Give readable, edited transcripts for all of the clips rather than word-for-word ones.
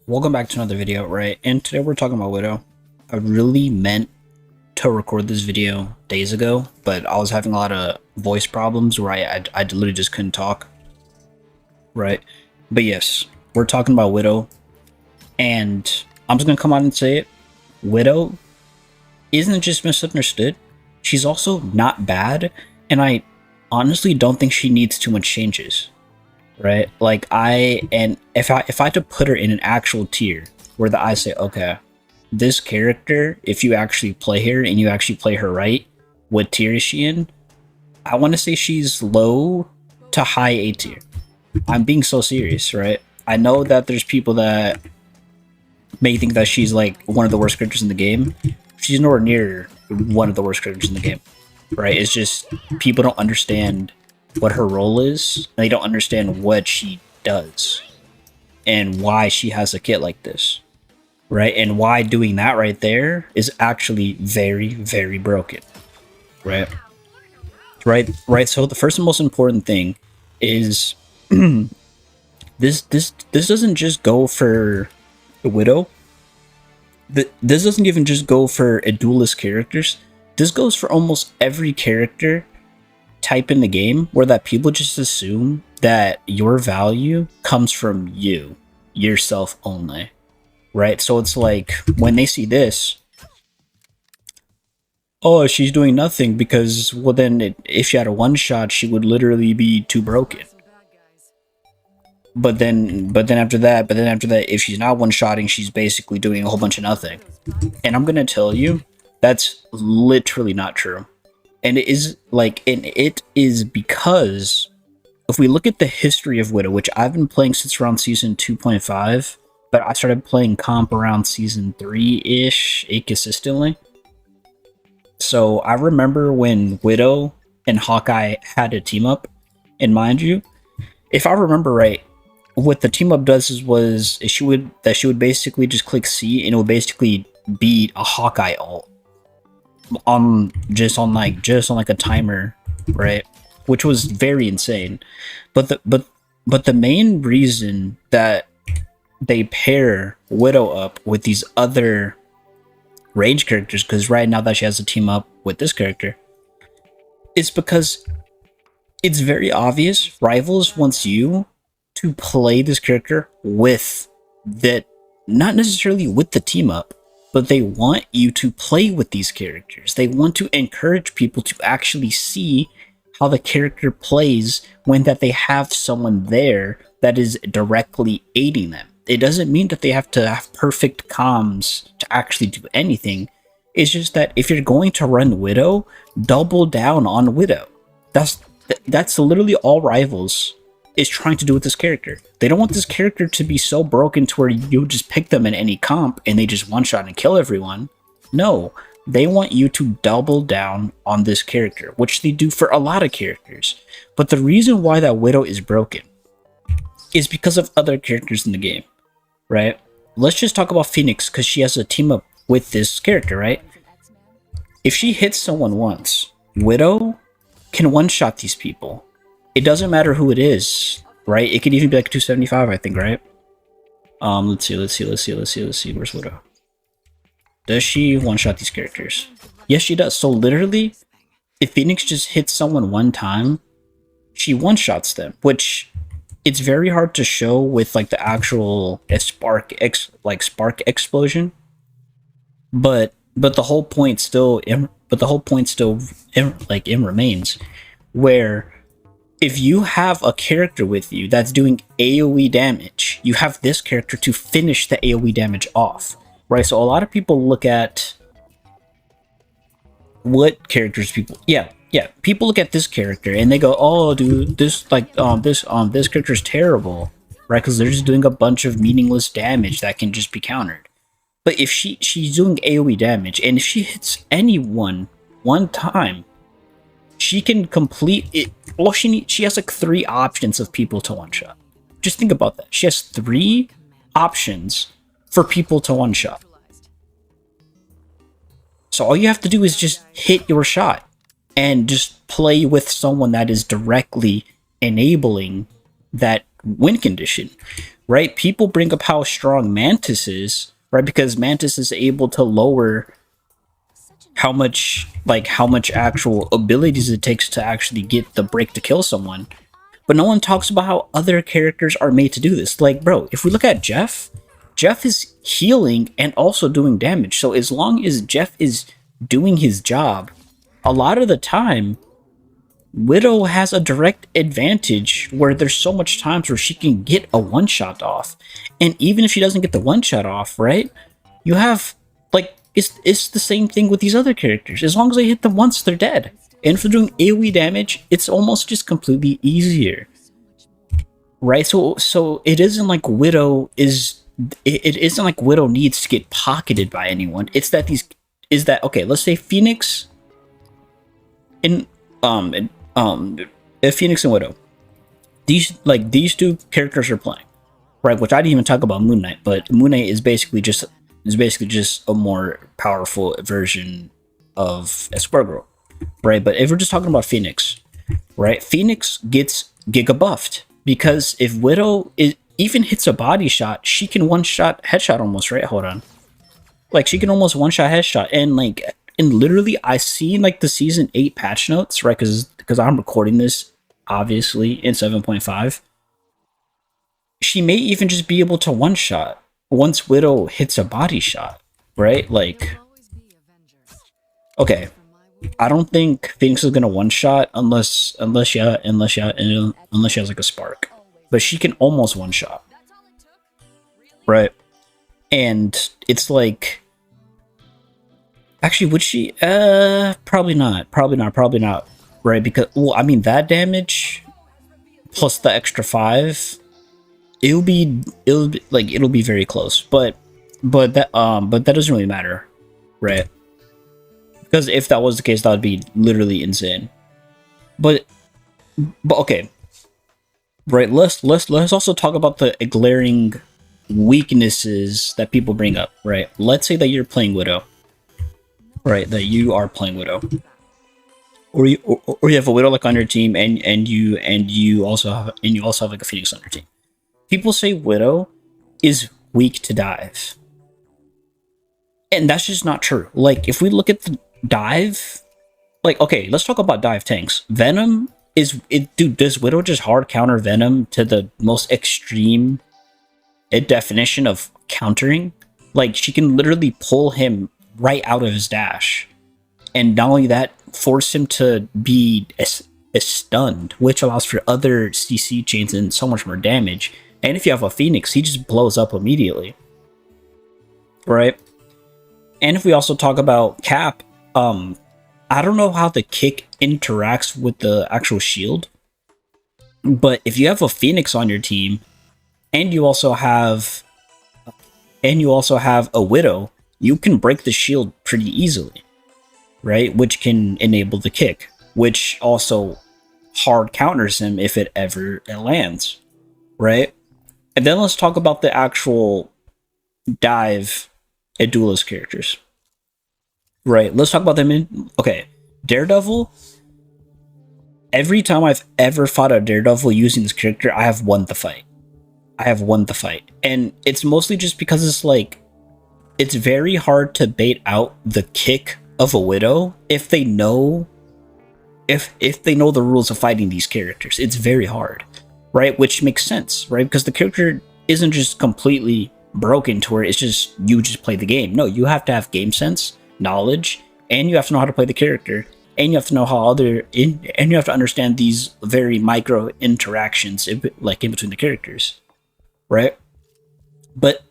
Welcome back to another video, right? And today we're talking about Widow. I really meant to record this video days ago, but I was having a lot of voice problems where I literally just couldn't talk, right? But yes, we're talking about Widow, and I'm just gonna come out and say it. Widow isn't just misunderstood, she's also not bad, and I honestly don't think she needs too much changes. Right, like if I had to put her in an actual tier where I say, okay, this character, if you actually play her and you actually play her right, what tier is she in? I want to say she's low to high A tier. I'm being so serious, right? I know that there's people that may think that she's like one of the worst characters in the game. She's nowhere near one of the worst characters in the game, right? It's just people don't understand what her role is, and they don't understand what she does and why she has a kit like this, right? And why doing that right there is actually very, very broken, right? So the first and most important thing is this doesn't just go for the Widow. This doesn't even just go for a duelist characters. This goes for almost every character type in the game, where that people just assume that your value comes from yourself only, right? So it's like when they see this, oh, she's doing nothing because, well, then if she had a one shot, she would literally be too broken. But then after that, if she's not one shotting, she's basically doing a whole bunch of nothing. And I'm gonna tell you, that's literally not true. And it is because if we look at the history of Widow, which I've been playing since around season 2.5, but I started playing comp around season 3-ish, consistently. So I remember when Widow and Hawkeye had a team up, and mind you, if I remember right, what the team up does is she would basically just click C and it would basically beat a Hawkeye ult. Just on like a timer, right? Which was very insane. But the main reason that they pair Widow up with these other range characters, because right now that she has a team up with this character, is because it's very obvious Rivals wants you to play this character with that, not necessarily with the team up, but they want you to play with these characters. They want to encourage people to actually see how the character plays when that they have someone there that is directly aiding them. It doesn't mean that they have to have perfect comms to actually do anything. It's just that if you're going to run Widow, double down on Widow. That's literally all Rivals is trying to do with this character. They don't want this character to be so broken to where you just pick them in any comp and they just one-shot and kill everyone. No, they want you to double down on this character, which they do for a lot of characters. But the reason why that Widow is broken is because of other characters in the game, right? Let's just talk about Phoenix, because she has a team up with this character, right? If she hits someone once, Widow can one-shot these people. It doesn't matter who it is, right? It could even be like 275, I think, right? Let's see. Where's Widow? Does she one-shot these characters? Yes, she does. So literally, if Phoenix just hits someone one time, she one-shots them, which it's very hard to show with like the actual spark explosion. But the whole point still remains, where if you have a character with you that's doing AoE damage, you have this character to finish the AoE damage off, right? So a lot of people look at what characters people look at this character and they go, oh dude, this character is terrible, right? Because they're just doing a bunch of meaningless damage that can just be countered. But if she's doing AoE damage, and if she hits anyone one time, she can complete it. Well, she has like 3 options of people to one-shot. Just think about that. She has 3 options for people to one-shot. So all you have to do is just hit your shot and just play with someone that is directly enabling that win condition, right? People bring up how strong Mantis is, right? Because Mantis is able to lower how much actual abilities it takes to actually get the break to kill someone. But no one talks about how other characters are made to do this. Like, bro, if we look at Jeff, Jeff is healing and also doing damage. So as long as Jeff is doing his job, a lot of the time, Widow has a direct advantage where there's so much times where she can get a one-shot off. And even if she doesn't get the one-shot off, right? You have, like, it's the same thing with these other characters. As long as they hit them once, they're dead. And for doing AoE damage, it's almost just completely easier. Right? So it isn't like Widow is... It isn't like Widow needs to get pocketed by anyone. It's that okay, let's say Phoenix... Phoenix and Widow. These two characters are playing, right? Which I didn't even talk about Moon Knight, but Moon Knight is basically just a more powerful version of a Square Girl, right? But if we're just talking about Phoenix, right? Phoenix gets Giga buffed because if Widow even hits a body shot, she can one-shot headshot almost, right? Hold on, like she can almost one-shot headshot, and literally I see like the season 8 patch notes, right? Because I'm recording this obviously in 7.5. She may even just be able to one-shot once Widow hits a body shot, right? Like, okay, I don't think Phoenix is gonna one-shot unless she has like a spark, but she can almost one-shot, right? And it's like, actually, would she? Probably not, right? Because, well, I mean, that damage plus the extra 5, it'll be very close, but that doesn't really matter, right? Because if that was the case, that would be literally insane. But okay, right? Let's also talk about the glaring weaknesses that people bring up, right? Let's say that you're playing Widow, right? That you are playing Widow, or you have a Widow like on your team, and you also have like a Phoenix on your team. People say Widow is weak to dive, and that's just not true. Like, if we look at the dive, like, okay, let's talk about dive tanks. Venom dude, does Widow just hard counter Venom to the most extreme definition of countering? Like, she can literally pull him right out of his dash, and not only that, force him to be stunned, which allows for other CC chains and so much more damage. And if you have a Phoenix, he just blows up immediately, right? And if we also talk about Cap, I don't know how the kick interacts with the actual shield, but if you have a Phoenix on your team, and you also have a Widow, you can break the shield pretty easily, right? Which can enable the kick, which also hard counters him if it ever lands, right? And then let's talk about the actual dive at duelist characters, right? Let's talk about them okay, Daredevil. Every time I've ever fought a Daredevil using this character, I have won the fight. And it's mostly just because it's like, it's very hard to bait out the kick of a Widow if they know the rules of fighting these characters. It's very hard, right? Which makes sense, right? Because the character isn't just completely broken to where it's just you just play the game. No, you have to have game sense, knowledge, and you have to know how to play the character, and you have to know how and you have to understand these very micro interactions like in between the characters, right? But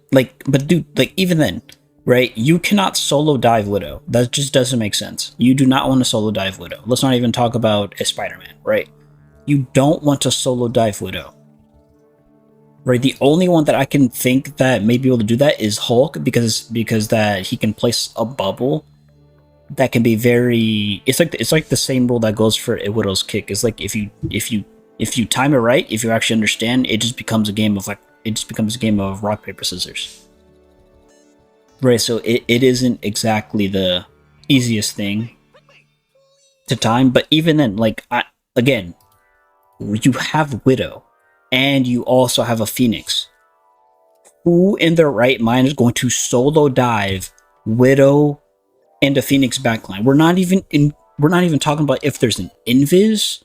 dude, like, even then, right? You cannot solo dive Widow. That just doesn't make sense. You do not want to solo dive Widow. Let's not even talk about a Spider-Man, right? You don't want to solo dive Widow, right? The only one that I can think that may be able to do that is Hulk, because that he can place a bubble that can be very... It's like the same rule that goes for a Widow's kick. It's like if you time it right, if you actually understand, it just becomes a game of rock paper scissors. Right, so it isn't exactly the easiest thing to time, but even then, like, again, you have Widow, and you also have a Phoenix. Who in their right mind is going to solo dive Widow and a Phoenix backline? We're not even talking about if there's an invis.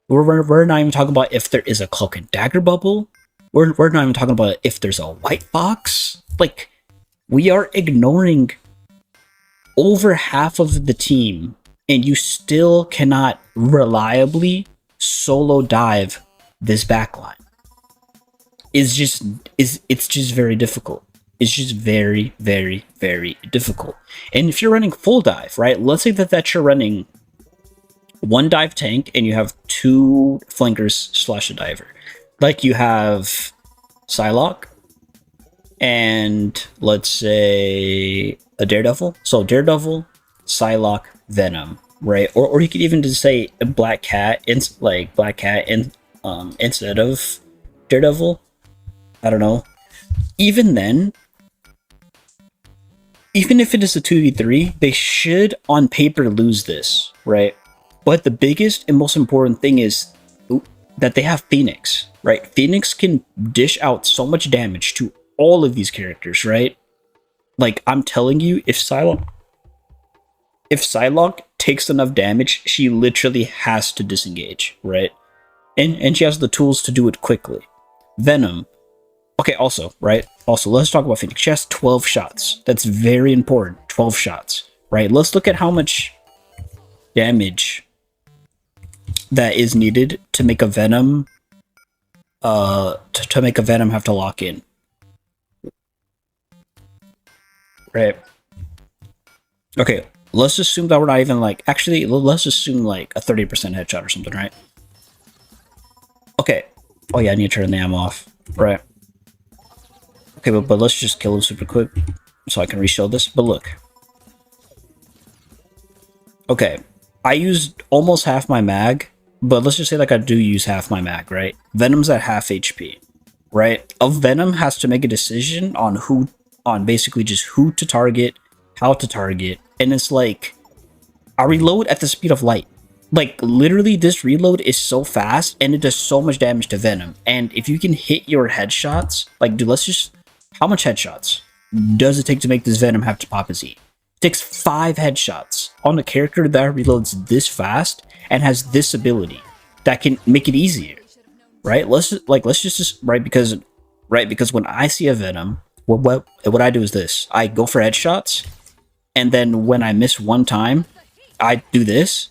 We're not even talking about if there is a cloak and dagger bubble. We're not even talking about if there's a white box. Like, we are ignoring over half of the team, and you still cannot reliably solo dive this backline. It's just very difficult. It's just very, very, very difficult. And if you're running full dive, right? Let's say that you're running one dive tank and you have two flankers / a diver. Like you have Psylocke and let's say a Daredevil. So Daredevil, Psylocke, Venom, right? Or you could even just say a Black Cat, instead of Daredevil. I don't know. Even then, even if it is a 2v3, they should on paper lose this, right? But the biggest and most important thing is that they have Phoenix, right? Phoenix can dish out so much damage to all of these characters, right? Like, I'm telling you, if Psylocke takes enough damage, she literally has to disengage, right? And she has the tools to do it quickly. Venom. Okay, also, right? Also, let's talk about Phoenix. She has 12 shots. That's very important. 12 shots, right? Let's look at how much damage that is needed to make a Venom to make a Venom have to lock in. Right. Okay, let's assume that we're not even like, actually, let's assume like a 30% headshot or something, right? Okay. Oh yeah, I need to turn the ammo off. Right. Okay, but let's just kill him super quick so I can reshow this. But look. Okay, I used almost half my mag, but let's just say like I do use half my mag, right? Venom's at half HP, right? A Venom has to make a decision on basically just who to target, how to target, and it's like, I reload at the speed of light. Like, literally, this reload is so fast, and it does so much damage to Venom. And if you can hit your headshots, like, dude, let's just... How much headshots does it take to make this Venom have to pop his E? It takes 5 headshots on a character that reloads this fast and has this ability that can make it easier, right? Let's just right, because when I see a Venom, what I do is this: I go for headshots, and then when I miss one time, I do this,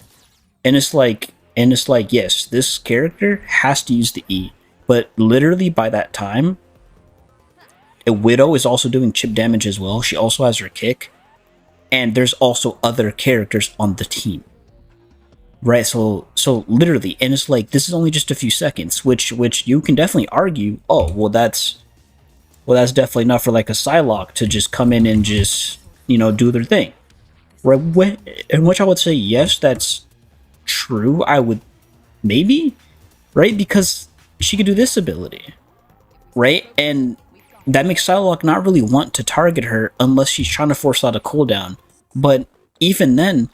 and it's like, yes, this character has to use the E, but literally by that time, a Widow is also doing chip damage as well. She also has her kick, and there's also other characters on the team, right? So literally, and it's like, this is only just a few seconds, which you can definitely argue, oh, well that's definitely enough for like a Psylocke to just come in and just, do their thing, right? In which I would say, yes, that's true. I would maybe, right? Because she could do this ability, right? And that makes Psylocke not really want to target her unless she's trying to force out a cooldown. But even then,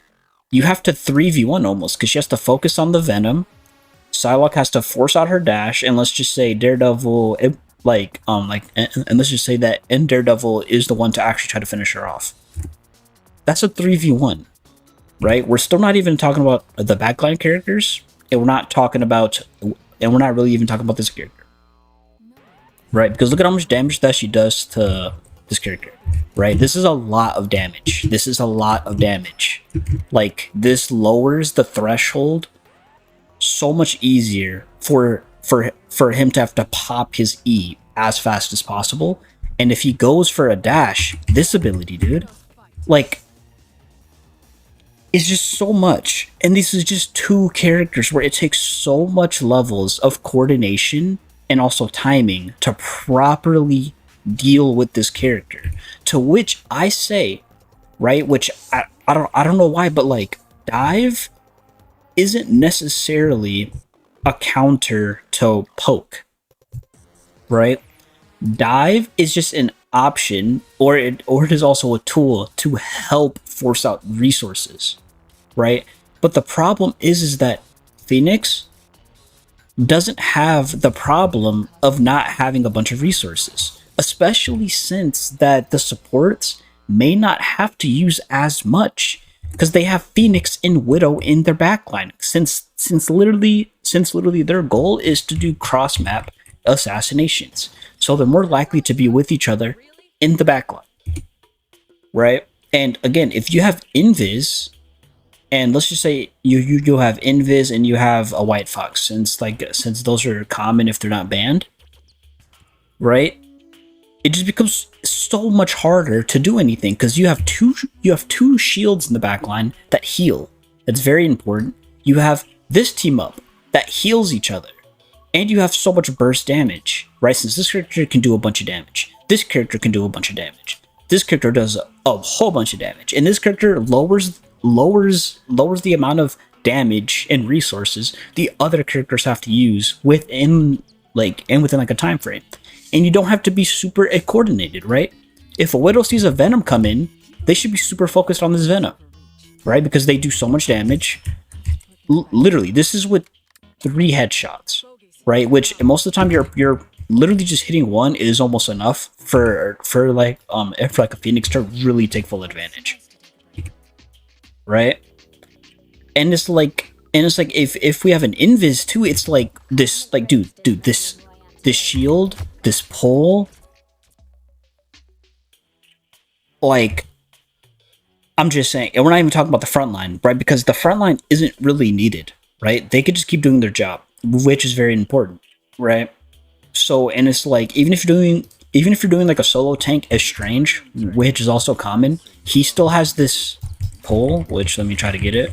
you have to 3v1 almost, because she has to focus on the Venom. Psylocke has to force out her dash, and let's just say Daredevil, and let's just say that Daredevil is the one to actually try to finish her off. That's a 3v1, right? We're still not even talking about the backline characters, and we're not really even talking about this character. Right, because look at how much damage that she does to this character, right? This is a lot of damage. Like, this lowers the threshold so much easier for him to have to pop his E as fast as possible. And if he goes for a dash, this ability, dude, like, it's just so much. And this is just 2 characters where it takes so much levels of coordination and also timing to properly deal with this character. To which I say, right, which I don't know why, but like, dive isn't necessarily a counter to poke, right? Dive is just an option, or it is also a tool to help force out resources, right? But the problem is that Phoenix doesn't have the problem of not having a bunch of resources, especially since that the supports may not have to use as much because they have Phoenix and Widow in their backline. Since literally their goal is to do cross map assassinations, so they're more likely to be with each other in the backline, right? And again, if you have Invis, and let's just say you have Invis and you have a White Fox, since those are common if they're not banned, right? It just becomes so much harder to do anything because you have two shields in the backline that heal. That's very important. You have this team up that heals each other, and you have so much burst damage, right? Since this character can do a bunch of damage, this character can do a bunch of damage, this character does a whole bunch of damage, and this character lowers the amount of damage and resources the other characters have to use within like a time frame. And you don't have to be super coordinated, right? If a Widow sees a Venom come in, they should be super focused on this Venom, right? Because they do so much damage. Literally, this is with 3 headshots, right? Which most of the time you're literally just hitting one is almost enough for a Phoenix to really take full advantage, right? And it's like if we have an Invis too, it's like this, like dude, this shield, this pole, like, I'm just saying, and we're not even talking about the front line, right? Because the front line isn't really needed, right? They could just keep doing their job, which is very important, right? So, and it's like, even if you're doing like a solo tank as Strange, which is also common, he still has this pole, which, let me try to get it.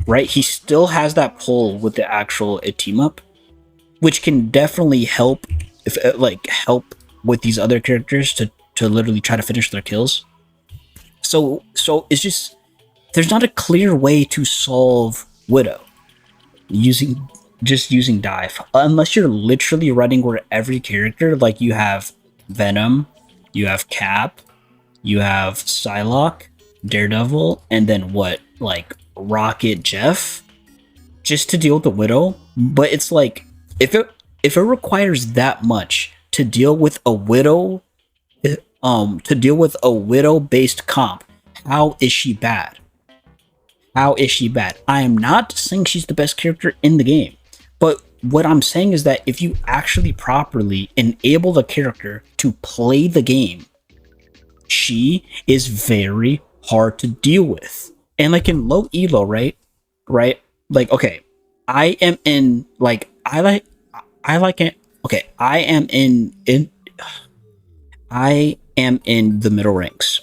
Right? He still has that pole with the actual team up, which can definitely help help with these other characters to literally try to finish their kills. So it's just, there's not a clear way to solve Widow using dive, unless you're literally running where every character, like you have Venom, you have Cap, you have Psylocke, Daredevil, and then what, like Rocket, Jeff, just to deal with the Widow. But it's like, if it requires that much to deal with a Widow, based comp, how is she bad? How is she bad? I am not saying she's the best character in the game, but what I'm saying is that if you actually properly enable the character to play the game, she is very hard to deal with. And like in low elo, right? Like, okay, I am in like, I like it. Okay, I am in the middle ranks,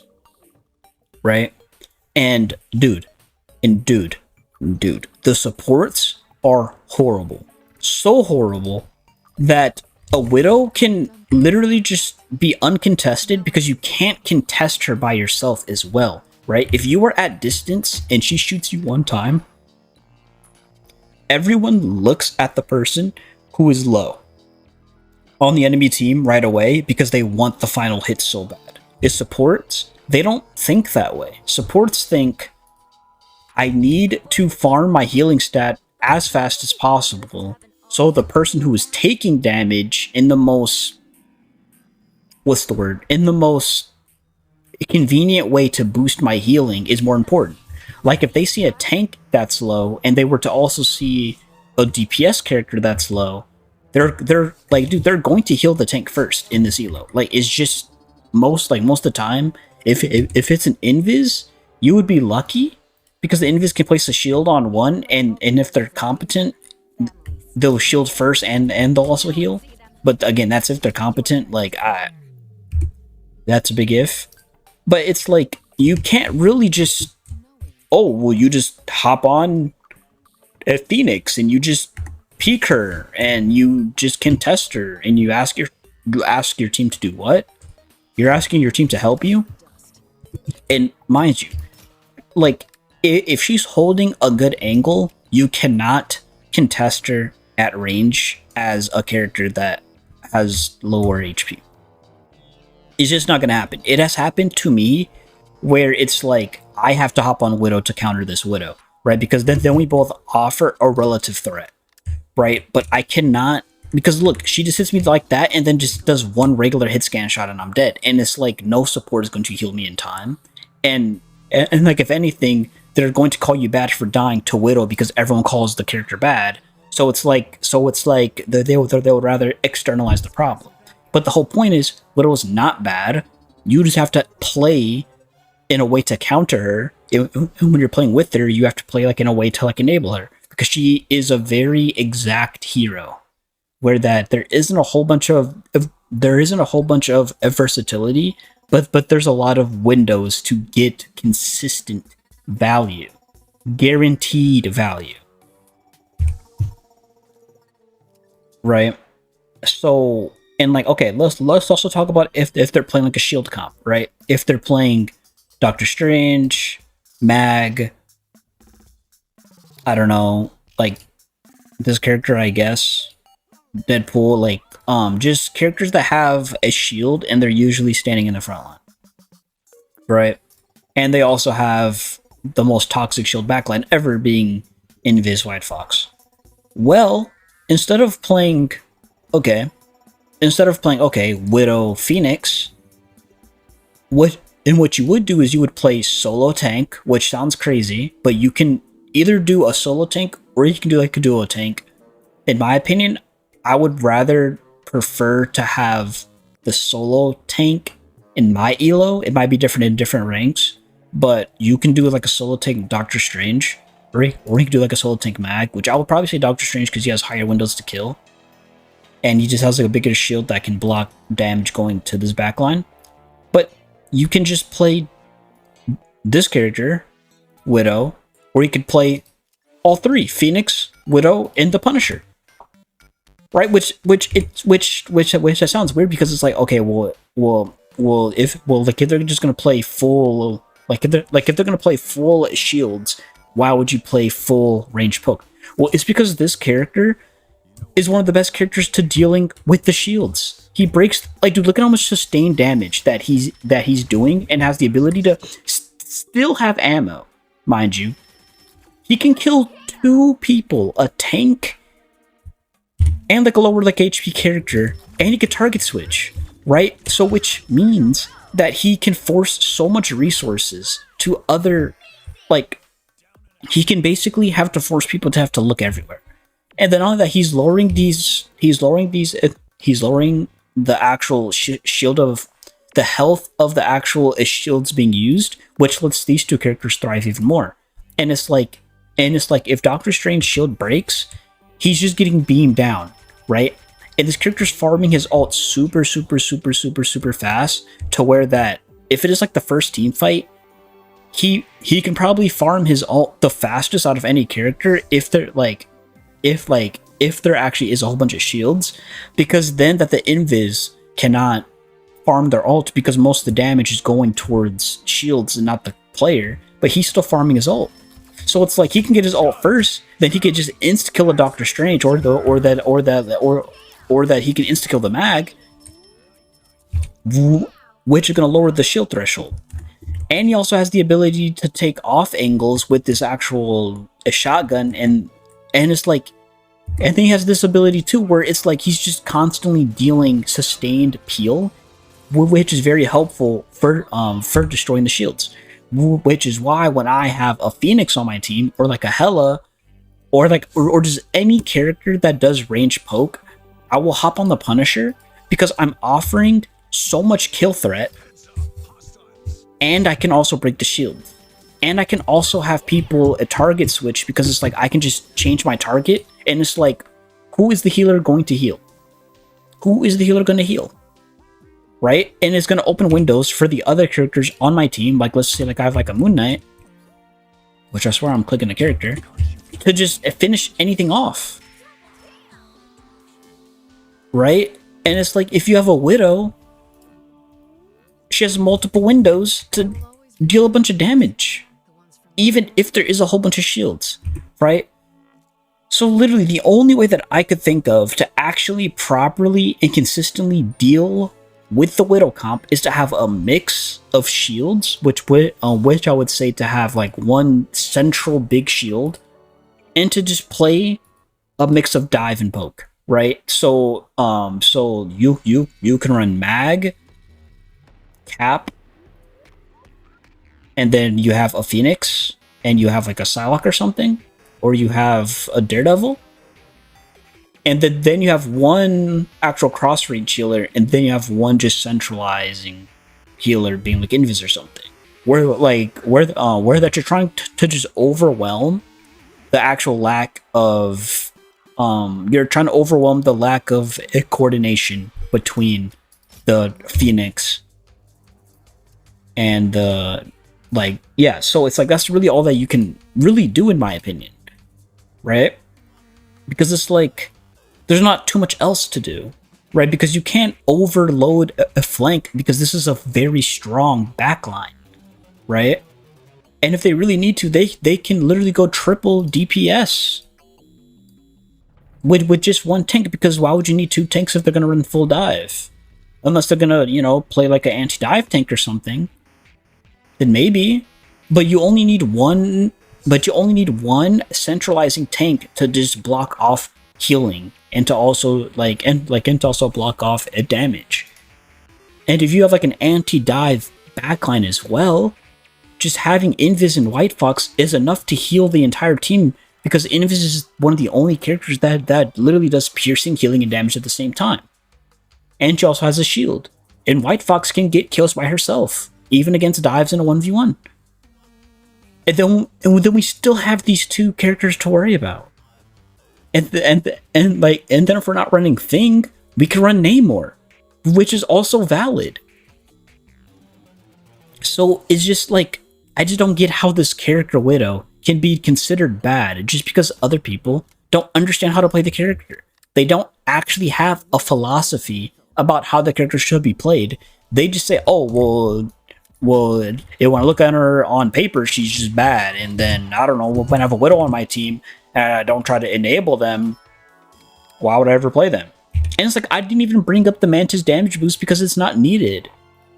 right? And dude, the supports are horrible. So horrible that a Widow can literally just be uncontested because you can't contest her by yourself as well, right? If you are at distance and she shoots you one time, everyone looks at the person who is low on the enemy team right away because they want the final hit so bad. It's supports, they don't think that way. Supports think, I need to farm my healing stat as fast as possible, so the person who is taking damage in the most, in the most convenient way to boost my healing is more important. Like if they see a tank that's low and they were to also see a DPS character that's low, they're like, dude, they're going to heal the tank first in this elo. Like, it's just most of the time, if it's an Invis, you would be lucky because the Invis can place a shield on one, and if they're competent, they'll shield first and they'll also heal. But again, that's if they're competent. Like, that's a big if. But it's like, you can't really just, you just hop on at Phoenix and you just peek her and you just contest her and you ask your team to do what? You're asking your team to help you? And mind you, like, if she's holding a good angle, you cannot contest her at range as a character that has lower HP. It's just not gonna happen. It has happened to me where it's like, I have to hop on Widow to counter this Widow. right? Because then we both offer a relative threat, right? But I cannot, because look, she just hits me like that and then just does one regular hit scan shot and I'm dead. And it's like no support is going to heal me in time. And like if anything, they're going to call you bad for dying to Widow because everyone calls the character bad. So it's like they would rather externalize the problem. But the whole point is Widow is not bad. You just have to play in a way to counter her. And when you're playing with her, you have to play like in a way to like enable her, because she is a very exact hero, where that there isn't a whole bunch of versatility, but there's a lot of windows to get consistent value, guaranteed value, right? So, and like, okay, let's also talk about if they're playing like a shield comp, right? If they're playing Doctor Strange, Mag, I don't know, like this character, I guess, Deadpool, like just characters that have a shield and they're usually standing in the front line, right? And they also have the most toxic shield backline ever, being Invis White Fox. Well, instead of playing Widow Phoenix, what you would do is you would play solo tank, which sounds crazy, but you can either do a solo tank or you can do like a duo tank. In my opinion, I would rather prefer to have the solo tank in my elo. It might be different in different ranks, but you can do like a solo tank Doctor Strange, or you can do like a solo tank Mag, which I would probably say Doctor Strange because he has higher windows to kill, and he just has like a bigger shield that can block damage going to this backline. But you can just play this character, Widow, or you could play all three: Phoenix, Widow, and the Punisher. Right, which sounds weird because it's like, okay, if they're just gonna play full, if they're gonna play full shields, why would you play full range poke? Well, it's because this character is one of the best characters to dealing with the shields. He breaks, like, dude, look at how much sustained damage that he's doing, and has the ability to still have ammo, mind you. He can kill 2 people, a tank and like a lower like HP character, and he can target switch, right? So which means that he can force so much resources to other, like, he can basically have to force people to have to look everywhere. And then on that, he's lowering the actual shield of the health of the actual shields being used, which lets these 2 characters thrive even more. And it's like if Doctor Strange's shield breaks, he's just getting beamed down, right? And this character's farming his ult super fast, to where that if it is like the first team fight, he can probably farm his ult the fastest out of any character if there actually is a whole bunch of shields, because then that the invis cannot farm their ult because most of the damage is going towards shields and not the player, but he's still farming his ult. So it's like he can get his ult first, then he could just insta kill a Doctor Strange, or that he can insta kill the Mag, which is going to lower the shield threshold. And he also has the ability to take off angles with this actual shotgun, and it's like, and then he has this ability too, where it's like he's just constantly dealing sustained peel, which is very helpful for destroying the shields. Which is why when I have a Phoenix on my team, or like a Hela, or just any character that does range poke, I will hop on the Punisher, because I'm offering so much kill threat, and I can also break the shield, and I can also have people a target switch, because it's like I can just change my target, and it's like, who is the healer going to heal? Who is the healer going to heal? Right? And it's going to open windows for the other characters on my team, like let's say like I have like a Moon Knight, which I swear I'm clicking a character, to just finish anything off. Right? And it's like if you have a Widow, she has multiple windows to deal a bunch of damage, even if there is a whole bunch of shields, right? So literally the only way that I could think of to actually properly and consistently deal with the Widow comp is to have a mix of shields, which I would say to have like one central big shield, and to just play a mix of dive and poke, right? So you can run mag, cap, and then you have a Phoenix, and you have like a Psylocke or something, or you have a Daredevil, and then you have one actual cross range healer, and then you have one just centralizing healer being like Invis or something. Where that you're trying to just overwhelm the actual lack of you're trying to overwhelm the lack of coordination between the Phoenix and the so it's like that's really all that you can really do, in my opinion, right? Because it's like there's not too much else to do, right? Because you can't overload a flank, because this is a very strong backline, right? And if they really need to, they can literally go triple DPS with just one tank, because why would you need two tanks if they're gonna run full dive? Unless they're gonna, play like an anti-dive tank or something. Then maybe. But you only need one centralizing tank to just block off healing, and to also block off a damage. And if you have like an anti-dive backline as well, just having Invis and White Fox is enough to heal the entire team, because Invis is one of the only characters that literally does piercing, healing, and damage at the same time. And she also has a shield. And White Fox can get kills by herself, even against dives in a 1v1. And then we still have these two characters to worry about. And then if we're not running Thing, we can run Namor, which is also valid. So it's just like, I just don't get how this character Widow can be considered bad just because other people don't understand how to play the character. They don't actually have a philosophy about how the character should be played. They just say, oh, well, when I look at her on paper, she's just bad. And then, I don't know, when I have a Widow on my team and I don't try to enable them, why would I ever play them? And it's like, I didn't even bring up the Mantis damage boost because it's not needed.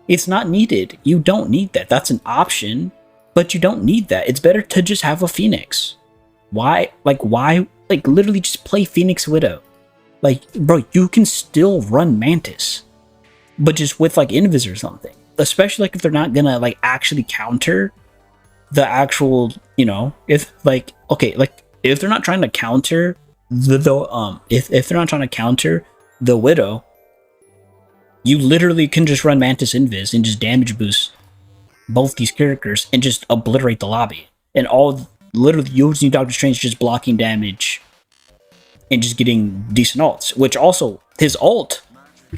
It's not needed. You don't need that. That's an option, but you don't need that. It's better to just have a Phoenix. Why? Literally just play Phoenix Widow. Like, bro, you can still run Mantis, but just with like Invis or something. Especially like if they're not gonna like actually counter the actual, if they're not trying to counter if they're not trying to counter the Widow, you literally can just run Mantis Invis and just damage boost both these characters and just obliterate the lobby. And literally you just need Doctor Strange just blocking damage and just getting decent ults, which also his ult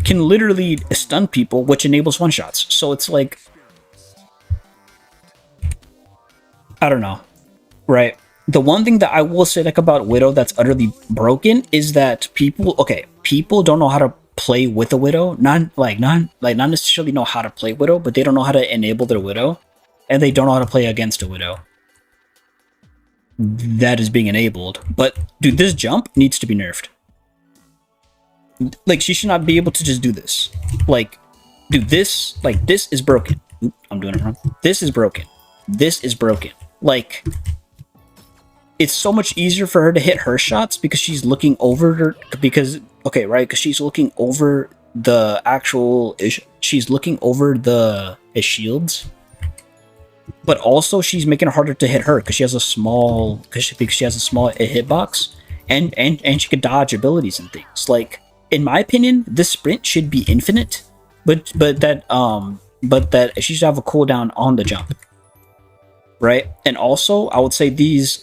can literally stun people, which enables one-shots. So it's like, I don't know, right? The one thing that I will say like about Widow that's utterly broken is that people don't know how to play with a Widow. Not necessarily know how to play Widow, but they don't know how to enable their Widow, and they don't know how to play against a Widow that is being enabled. But dude, this jump needs to be nerfed. Like, she should not be able to just do this. Like, dude, this is broken. Oop, I'm doing it wrong. This is broken. This is broken. Like, it's so much easier for her to hit her shots because she's looking over her, because she's looking over the actual, she's looking over the shields, but also she's making it harder to hit her because she has a small, hitbox, and she could dodge abilities and things. Like, in my opinion, this sprint should be infinite, but that she should have a cooldown on the jump, right? And also, I would say this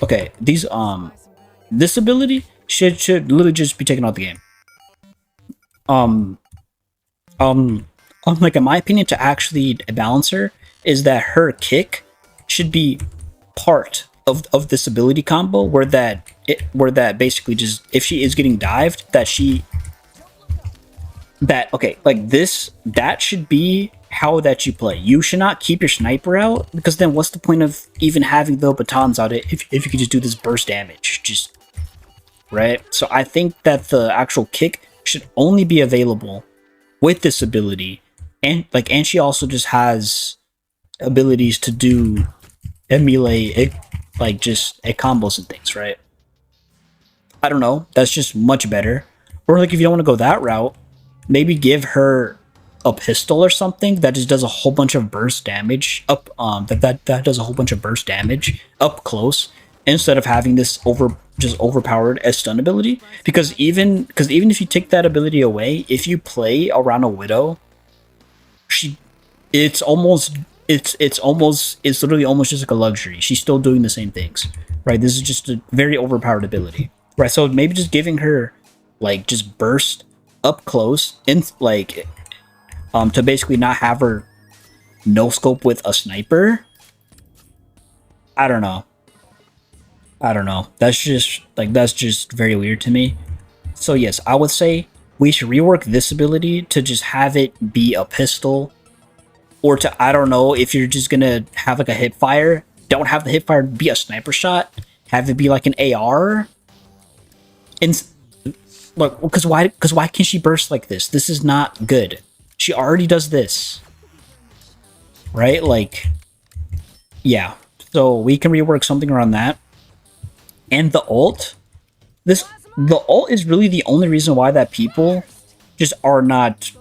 ability should literally just be taken out of the game. Like, in my opinion, to actually balance her, is that her kick should be part of this ability combo, where that basically just, if she is getting dived, that should be how that you play. You should not keep your sniper out, because then what's the point of even having the batons out if you could just do this burst damage, just right? So I think that the actual kick should only be available with this ability and she also just has abilities to do melee, like just combos and things, right? I don't know. That's just much better. Or like if you don't want to go that route, maybe give her a pistol or something that just does a whole bunch of burst damage up that does a whole bunch of burst damage up close instead of having this overpowered as stun ability. Because even if you take that ability away, if you play around a widow, she it's literally almost just like a luxury. She's still doing the same things, right? This is just a very overpowered ability, right? So maybe just giving her like just burst up close in like to basically not have her no scope with a sniper. I don't know. I don't know. That's just very weird to me. So yes, I would say we should rework this ability to just have it be a pistol, or to, I don't know, if you're just gonna have like a hip fire, don't have the hip fire be a sniper shot, have it be like an AR. And look, because why can't she burst like this? This is not good. She already does this, right? Like, yeah. So we can rework something around that. And the ult, the ult is really the only reason why that people just are not.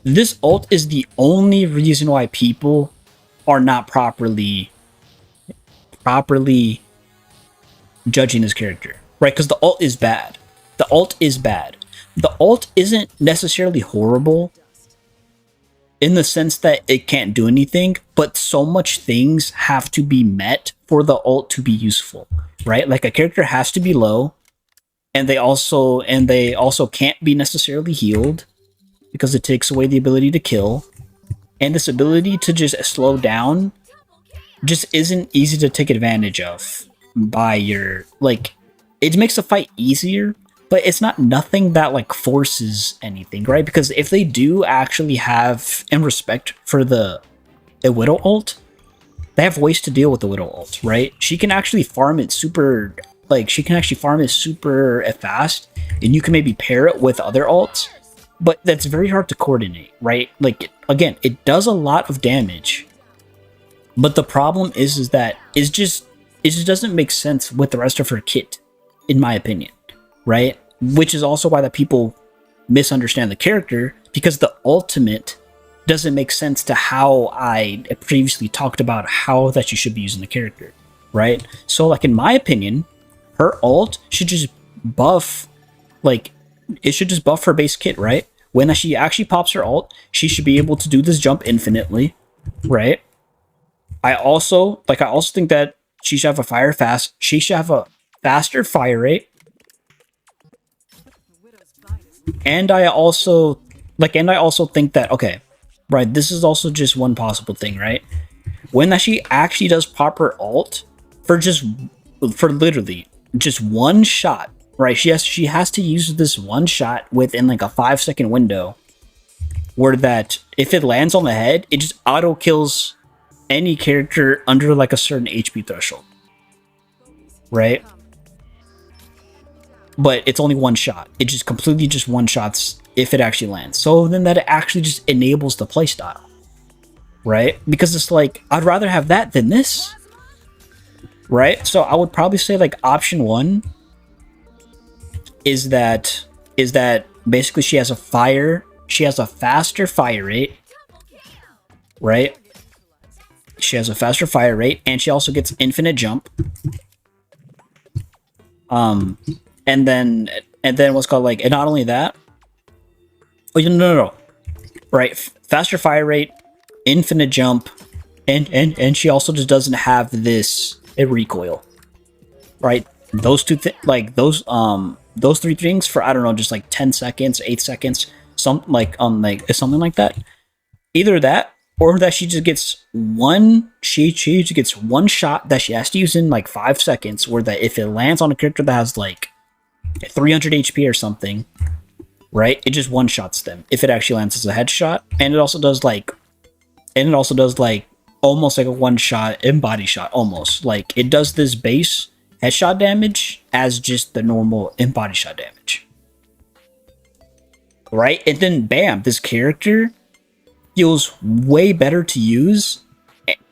This ult is the only reason why people are not properly judging this character, right? Because the ult is bad. The ult is bad. The ult isn't necessarily horrible in the sense that it can't do anything, but so much things have to be met for the ult to be useful, right? Like a character has to be low, and they also can't be necessarily healed because it takes away the ability to kill. And this ability to just slow down just isn't easy to take advantage of by your, like, it makes the fight easier, but it's not nothing that like forces anything, right? Because if they do actually have and respect for the Widow ult, they have ways to deal with the Widow ult, right? She can actually farm it super, fast, and you can maybe pair it with other ults, but that's very hard to coordinate, right? Like, again, it does a lot of damage, but the problem is that it just doesn't make sense with the rest of her kit, in my opinion, right? Which is also why that people misunderstand the character, because the ultimate doesn't make sense to how I previously talked about how that you should be using the character, right? So, like, in my opinion, her ult should just buff, like, it should just buff her base kit, right? When she actually pops her ult, she should be able to do this jump infinitely, right? I also think that she should have she should have a faster fire rate. And I also think that, okay, right, this is also just one possible thing, right? When that she actually does pop her ult for literally just one shot, right? She has to use this one shot within like a 5-second window, where that if it lands on the head, it just auto kills any character under like a certain HP threshold, right? But it's only one shot. It just completely just one shots if it actually lands. So then that actually just enables the playstyle, right? Because it's like, I'd rather have that than this, right? So I would probably say like option one is that basically she has a faster fire rate, right? She has a faster fire rate, and she also gets infinite jump. And then what's called, like, and not only that. Oh, no. Right, faster fire rate, infinite jump, and she also just doesn't have this recoil. Right, those three things for, I don't know, just like 10 seconds, 8 seconds, something like that. Either that, or that she just gets one shot that she has to use in like 5 seconds, where that if it lands on a character that has like 300 HP or something, right, it just one shots them if it actually lands as a headshot. And it also does like almost like a one shot embody shot, almost like it does this base headshot damage as just the normal embody shot damage, right? And then bam, this character feels way better to use,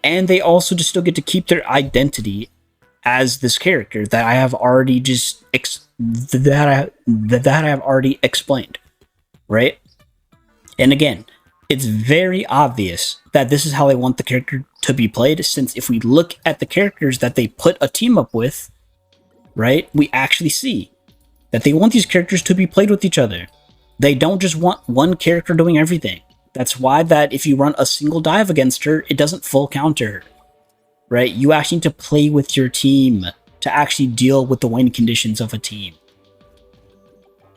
and they also just still get to keep their identity as this character that I have already that I have already explained, right? And again, it's very obvious that this is how they want the character to be played, since if we look at the characters that they put a team up with, right, we actually see that they want these characters to be played with each other. They don't just want one character doing everything. That's why that if you run a single dive against her, it doesn't full counter her, right? You actually need to play with your team to actually deal with the win conditions of a team,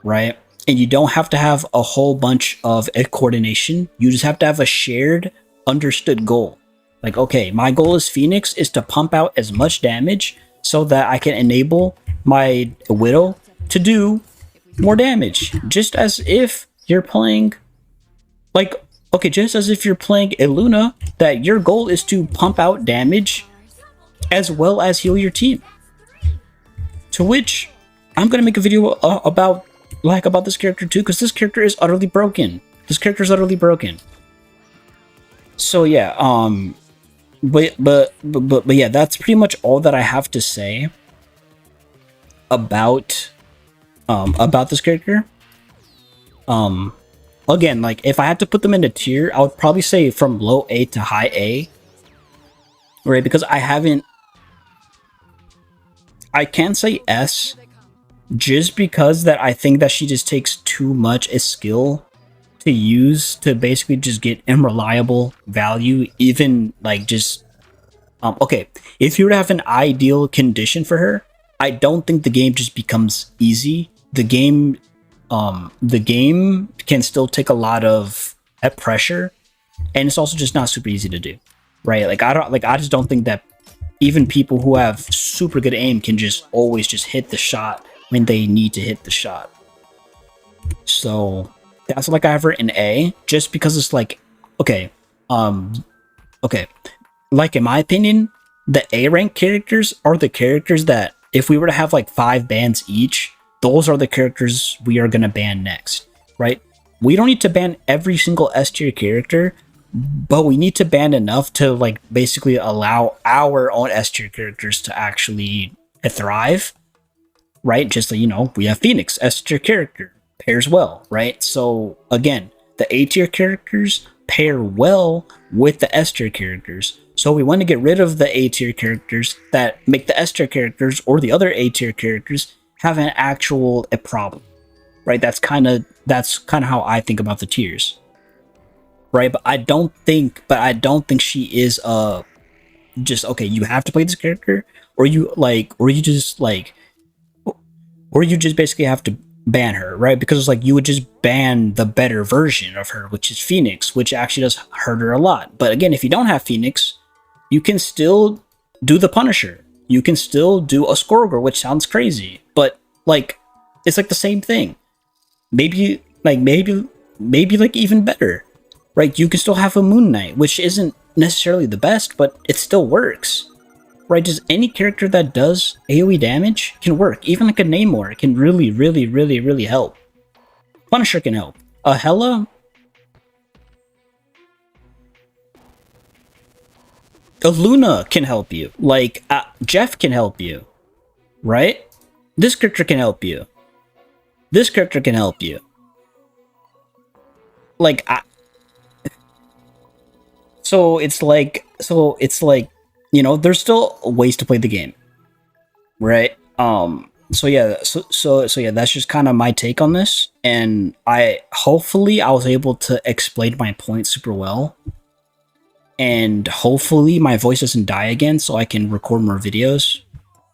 right? And you don't have to have a whole bunch of coordination. You just have to have a shared, understood goal. Like, okay, my goal as Phoenix is to pump out as much damage so that I can enable my Widow to do more damage. Just as if you're playing, like, okay, just as if you're playing a Luna, that your goal is to pump out damage as well as heal your team. To which I'm gonna make a video about this character too, because this character is utterly broken. This character is utterly broken. So yeah, but yeah, that's pretty much all that I have to say about this character. Again, like, if I had to put them in a tier, I would probably say from low A to high A, right? Because I can't say S, just because that I think that she just takes too much a skill to use to basically just get unreliable value, even like just okay, if you were to have an ideal condition for her, I don't think the game just becomes easy. The game can still take a lot of pressure, and it's also just not super easy to do, right? I just don't think that even people who have super good aim can just always just hit the shot when they need to hit the shot. So that's like I have her in A, just because it's like, okay, like in my opinion, the A rank characters are the characters that if we were to have like 5 bans each, those are the characters we are gonna ban next, right? We don't need to ban every single S tier character, but we need to ban enough to like basically allow our own S tier characters to actually thrive, right? Just so you know, we have Phoenix, S tier character, pairs well, right? So again, the A tier characters pair well with the S tier characters. So we want to get rid of the A tier characters that make the S tier characters or the other A tier characters have an actual problem, right? That's kind of how I think about the tiers, right? But I don't think she is just okay. You have to play this character, or you just basically have to ban her, right? Because it's like you would just ban the better version of her, which is Phoenix, which actually does hurt her a lot. But again, if you don't have Phoenix, you can still do the Punisher. You can still do a Scourger, which sounds crazy, but like it's like the same thing. Maybe even better, right? You can still have a Moon Knight, which isn't necessarily the best, but it still works, right? Just any character that does AoE damage can work. Even like a Namor can really help. Punisher can help. A Hela, a Luna can help you. Like Jeff can help you, right? This character can help you. This character can help you. Like, so it's like, you know, there's still ways to play the game, right? So yeah, that's just kind of my take on this, and hopefully I was able to explain my point super well, and hopefully my voice doesn't die again, so I can record more videos.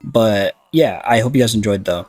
But yeah, I hope you guys enjoyed though.